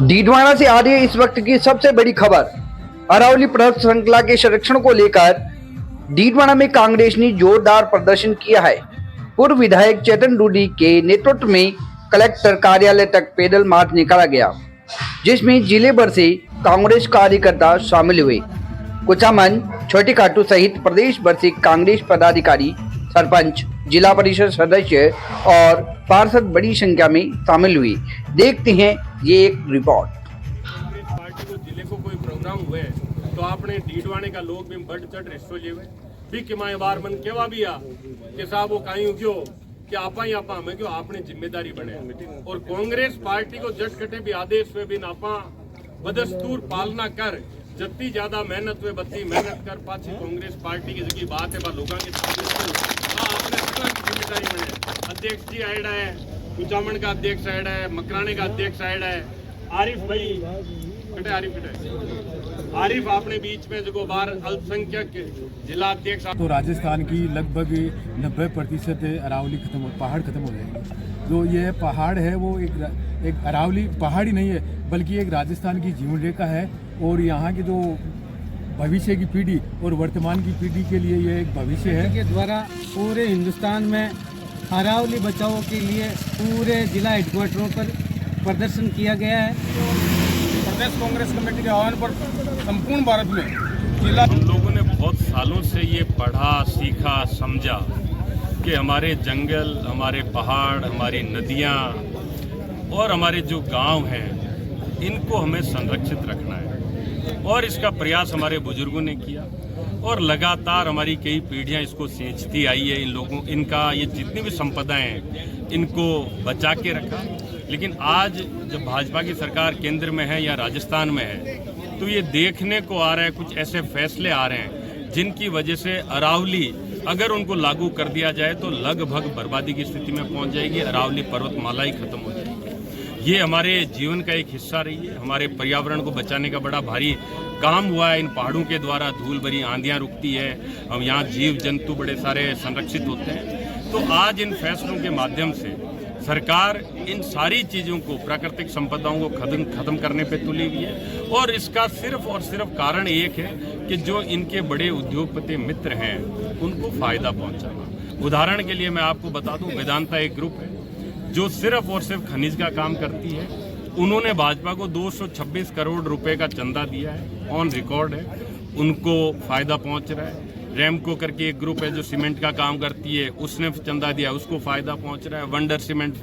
डीडवाना से आ रही है इस वक्त की सबसे बड़ी खबर। अरावली पर्वत श्रृंखला के संरक्षण को लेकर डीडवाना में कांग्रेस ने जोरदार प्रदर्शन किया है। पूर्व विधायक चेतन डूडी के नेतृत्व में कलेक्टर कार्यालय तक पैदल मार्च निकाला गया, जिसमें जिले भर से कांग्रेस कार्यकर्ता शामिल हुए। कुचामन, छोटी खाटू सहित प्रदेश भर से कांग्रेस पदाधिकारी, सरपंच, जिला परिषद सदस्य और पार्षद बड़ी संख्या में शामिल हुए। देखते हैं ये एक रिपोर्ट। कांग्रेस पार्टी को जिले को कोई प्रोग्राम हुए तो आपने डीडवाने का लोग भी बढ़ चढ़ हिस्सों लेवे भी कि मैं बार मन केवा भी आ कि साहब वो कहीं क्यों कि आपा हमें क्यों आपने जिम्मेदारी बने और कांग्रेस पार्टी को जट कटे भी आदेश में भी नापा बदस्तूर पालना कर जत्ती ज्यादा मेहनत वे बत्ती मेहनत कर पाछी कांग्रेस पार्टी की जगह बात है बा लोगों के आपने जिम्मेदारी बने। अध्यक्ष जी आयडा है, कुचामन का अध्यक्ष आयडा है, मकराने का अध्यक्ष आयडा है, आरिफ भाई आरिफ आपने बीच में जो बार अल्पसंख्यक जिला अध्यक्ष। तो राजस्थान की लगभग 90% अरावली पहाड़ खत्म हो जाएंगे। जो ये पहाड़ है वो एक अरावली पहाड़ ही नहीं है बल्कि एक राजस्थान की जीवन रेखा है और यहाँ की जो भविष्य की पीढ़ी और वर्तमान की पीढ़ी के लिए ये एक भविष्य है के द्वारा पूरे हिंदुस्तान में अरावली बचाओ के लिए पूरे जिला हेडक्वार्टरों पर प्रदर्शन किया गया है। प्रदेश कांग्रेस कमेटी के आह्वान पर संपूर्ण भारत में जिला हम लोगों ने बहुत सालों से ये पढ़ा, सीखा, समझा कि हमारे जंगल, हमारे पहाड़, हमारी नदियाँ और हमारे जो गांव हैं इनको हमें संरक्षित रखना है और इसका प्रयास हमारे बुजुर्गों ने किया और लगातार हमारी कई पीढ़ियां इसको सींचती आई है। इनका ये जितनी भी संपदाएं हैं इनको बचा के रखा। लेकिन आज जब भाजपा की सरकार केंद्र में है या राजस्थान में है तो ये देखने को आ रहा है कुछ ऐसे फैसले आ रहे हैं जिनकी वजह से अरावली अगर उनको लागू कर दिया जाए तो लगभग बर्बादी की स्थिति में पहुंच जाएगी। अरावली पर्वतमाला ही खत्म हो जाएगी। ये हमारे जीवन का एक हिस्सा रही है। हमारे पर्यावरण को बचाने का बड़ा भारी काम हुआ है। इन पहाड़ों के द्वारा धूल भरी आंधियाँ रुकती है, हम यहाँ जीव जंतु बड़े सारे संरक्षित होते हैं। तो आज इन फैसलों के माध्यम से सरकार इन सारी चीज़ों को, प्राकृतिक संपदाओं को खत्म करने पे तुली हुई है और इसका सिर्फ और सिर्फ कारण एक है कि जो इनके बड़े उद्योगपति मित्र हैं उनको फ़ायदा पहुंचाना। उदाहरण के लिए मैं आपको बता दूं, वेदांता एक ग्रुप है जो सिर्फ और सिर्फ खनिज का काम करती है। उन्होंने भाजपा को 226 करोड़ रुपए का चंदा दिया है, ऑन रिकॉर्ड है, उनको फ़ायदा पहुंच रहा है। रैमको करके एक ग्रुप है जो सीमेंट का काम करती है, उसने चंदा दिया, उसको फ़ायदा पहुंच रहा है। वंडर सीमेंट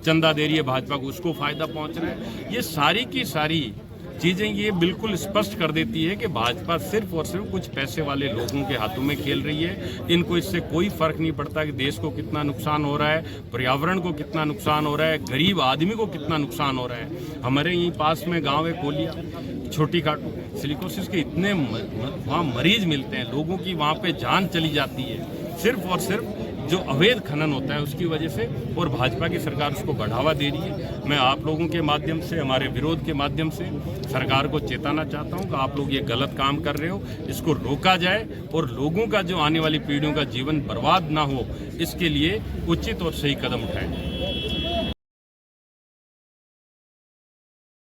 चंदा दे रही है भाजपा को, उसको फ़ायदा पहुंच रहा है। ये सारी की सारी चीज़ें ये बिल्कुल स्पष्ट कर देती है कि भाजपा सिर्फ और सिर्फ कुछ पैसे वाले लोगों के हाथों में खेल रही है। इनको इससे कोई फर्क नहीं पड़ता कि देश को कितना नुकसान हो रहा है, पर्यावरण को कितना नुकसान हो रहा है, गरीब आदमी को कितना नुकसान हो रहा है। हमारे यहीं पास में गांव है कोलिया, छोटी खाटू, सिलिकोसिस के इतने वहाँ मरीज मिलते हैं, लोगों की वहाँ पे जान चली जाती है सिर्फ और सिर्फ जो अवैध खनन होता है उसकी वजह से। और भाजपा की सरकार उसको बढ़ावा दे रही है। मैं आप लोगों के माध्यम से, हमारे विरोध के माध्यम से सरकार को चेताना चाहता हूं कि आप लोग ये गलत काम कर रहे हो, इसको रोका जाए और लोगों का जो आने वाली पीढ़ियों का जीवन बर्बाद ना हो इसके लिए उचित और सही कदम उठाएं।